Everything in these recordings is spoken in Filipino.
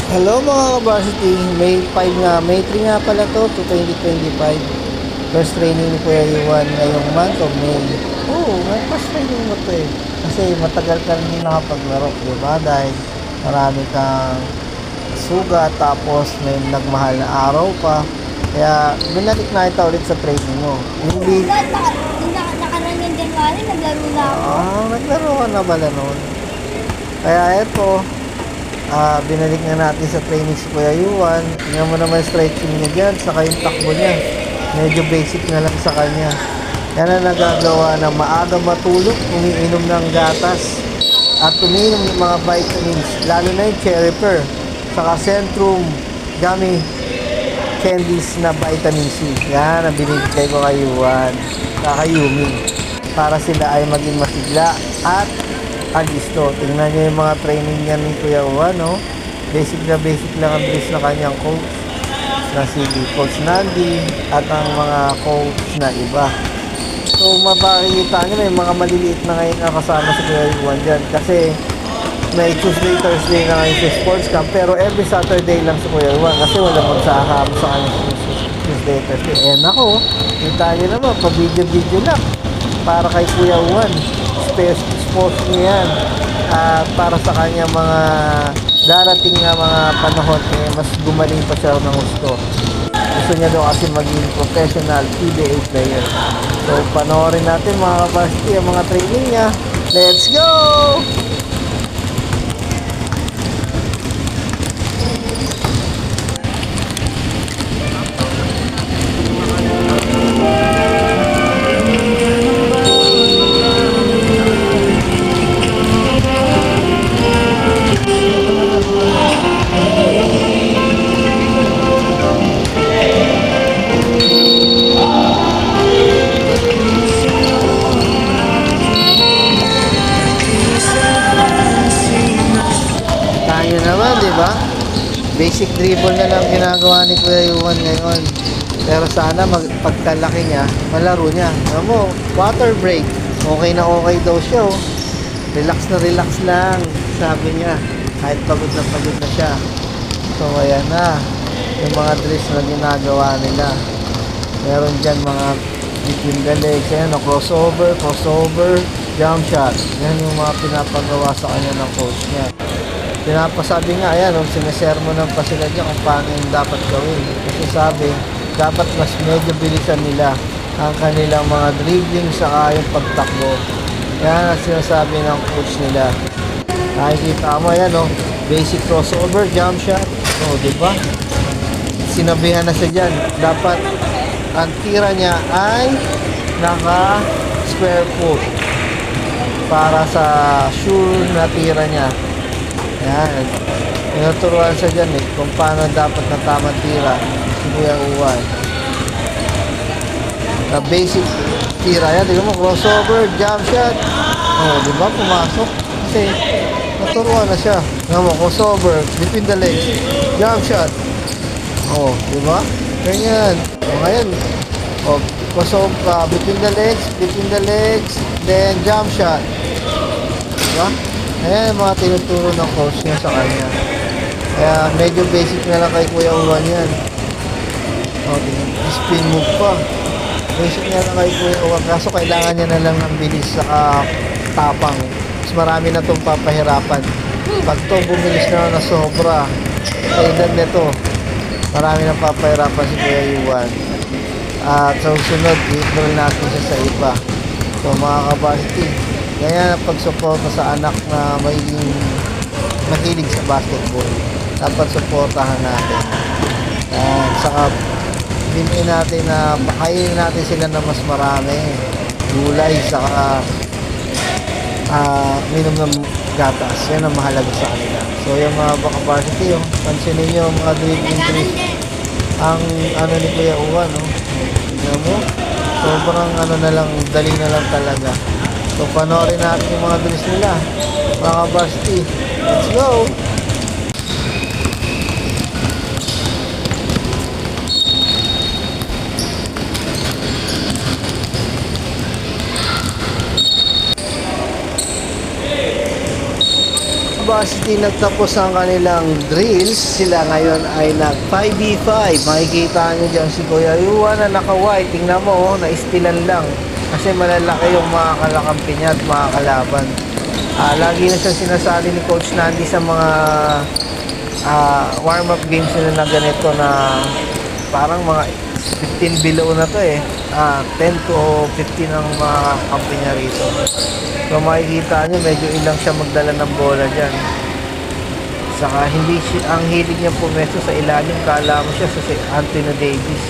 Hello mga ka-varsity, May 5 nga, May 3 nga pala to 2025. First training ni Kuya Iwan ngayong month of May. Oo, first training mo to eh. Kasi matagal ka rin nakapaglaro, di ba? Dahil marami kang sugat, tapos may nagmahal na araw pa. Kaya binalik na kita ulit sa training mo. Hindi, Nakaraan yung January, naglaro na ako. naglaro ka na pala noon. Kaya eto, binalik na natin sa training si Kuya Yuan. Tingnan mo naman stretching niya dyan, saka yung takbo niya. Medyo basic na lang sa kanya. Yan ang nagagawa na maaga matulog, umiinom ng gatas, at umiinom ng mga vitamins, lalo na yung cherry pearl, saka Centrum gummy candies na vitamin C. Yan ang binibigay ko kay Yuan, kay Yumi, para sila ay maging masigla at alisto. Tingnan niyo yung mga training niya ni Kuya Juan, no? Basic lang ang bilis na kanyang coach na si Coach Nandi at ang mga coach na iba. So, mapakikita niyo may mga maliliit na ngayon na kasama si Kuya Juan dyan. Kasi may Tuesday, Thursday na ngayon sa sports camp. Pero every Saturday lang si Kuya Juan kasi wala magsaham sa kanya Tuesday, Thursday. Eh, nako, kita niyo naman, pa-video lang para kay Kuya Juan. Post niya yan para sa kanya mga darating na mga panahon mas gumaling pa siya ng gusto niya daw kasi maging professional PBA player. So panoorin natin mga kapasiti ang mga training niya. Let's go! Tayo naman, di ba? Basic dribble na lang ginagawa ni Kuya Yuan ngayon. Pero sana pagkalaki niya, malaro niya. Alam mo, water break. Okay na okay daw siya. Oh. Relax lang, sabi niya. Kahit pagod na siya. So, ayan na. Yung mga drills na ginagawa nila. Meron dyan mga between the legs. Ayan, no? crossover, jump shot. Yan yung mga pinapagawa sa kanya ng coach niya. Pinapasabi nga, ayan, sinesermonan pa sila dyan kung paano yung dapat gawin. Kasi sabi, dapat mas medyo bilisan nila ang kanilang mga dribbling saka yung pagtakbo. Yan ang sinasabi ng coach nila. Nakikita mo, ayan, oh, basic crossover, jump shot. O, diba? Sinabihan na siya dyan. Dapat, ang tira niya ay naka square foot para sa sure na tira niya. Yan. Tinuturuan siya dyan kung paano dapat na tamang tira si Kuya Uwan. Na basic tira yan. Tignan mo, crossover, jump shot. Oh, di ba? Pumasok. Kasi naturuan na siya. Tignan mo, crossover, between the legs, jump shot. Oh, di ba? Ganyan. O, ngayon. Oh, crossover, between the legs, then jump shot. Di ba? Ayan mga tinuturo ng coach niya sa kanya. Kaya medyo basic na lang kay Kuya Uwan yan. Okay, spin move pa. Basic na lang kay Kuya Uwan. Kaso kailangan niya na lang ng bilis sa tapang. Mas marami na itong papahirapan. Pag ito bumilis na sobra, sa edad nito, marami na papahirapan si Kuya Uwan. At sa susunod, i-enroll natin siya sa iba. So mga kabasiti, kaya pagsuporta sa anak na mahilig sa basketball, dapat suportahan natin. Saka bilhin natin na pakainin natin sila na mas marami. Gulay, saka minom ng gatas. Yan ang mahalaga sa kanila. So yung mga baka-varsity, pansinin nyo mga dribbling tricks. Ang ano ni Kuya Uwan, no? Tignan mo, sobrang ano na lang, dali na lang talaga. So, panoorin natin yung mga bilis nila. Mga varsity. Let's go! varsity nagtapos ang kanilang drills, sila ngayon ay nag 5v5. Makikita nyo dyan si Kuya Yuan na naka-white. Tingnan mo, na-istilan lang. Kasi malalaki yung mga kalakampi niya at mga kalaban. Lagi na siyang sinasali ni Coach Nandi sa mga warm-up games nila na ganito na parang mga 15 below na to eh. 10 to 15 ang mga kampi niya rito. So makikita nyo, medyo ilang siya magdala ng bola dyan. Saka hindi siya, ang hilig niya pumesto sa ilalim, kala mo siya sa si Anthony Davis.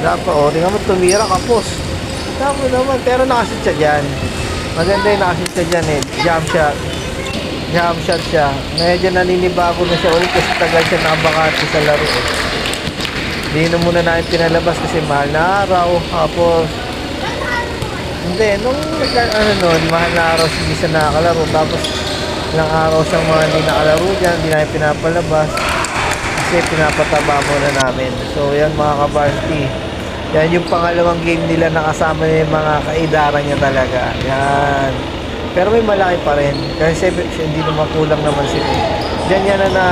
Dapat, tingnan mo, tumira kapos. Tama naman, pero nakasit siya dyan. Maganda yung nakasit siya dyan eh. Jump shot siya. Medyo naninibago na siya ulit kasi tagal siya nakabakati sa laro eh. Hindi na muna namin pinalabas kasi mahal na araw. Tapos, hindi, nung mahal na araw hindi siya nakakalaro. Tapos, ilang araw siyang mga hindi nakalaro dyan, hindi namin pinapalabas. Kasi pinapataba muna namin. So, yan mga kabarty. Yan yung pangalawang game nila nakasama niya yung mga kaidaran niya talaga. Yan. Pero may malaki pa rin. Kasi hindi naman kulang naman sila. Diyan yan na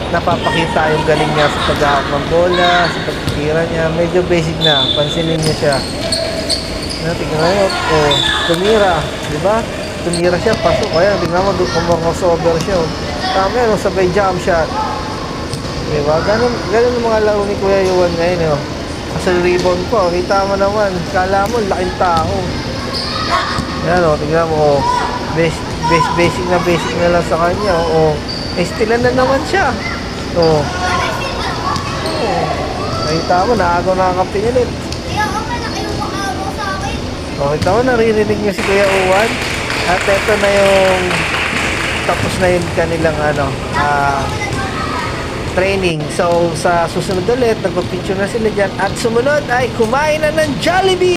napapakita yung galing niya sa paghahak ng bola, sa pagtitira niya. Medyo basic na. Pansinin niya siya. Tingnan nyo. Tumira. Diba? Tumira siya. Pasok. Kaya tingnan mo doon crossover siya. Tama yan. Sabay jump shot. Diba? Ganun yung mga laro ni Kuya Yuan ngayon. Kasi rebound po. Kita mo naman. Kala mo, laking tao. Yan tingnan mo. Basic na lang sa kanya. Estilan na naman siya. Nakita mo, naagaw na kakampi niya ulit. Kita mo, naririnig niyo si Kuya Uwan. At ito na yung tapos na yung kanilang training. So, sa susunod ulit, nagpapicture na sila dyan. At sumunod ay kumain na ng Jollibee!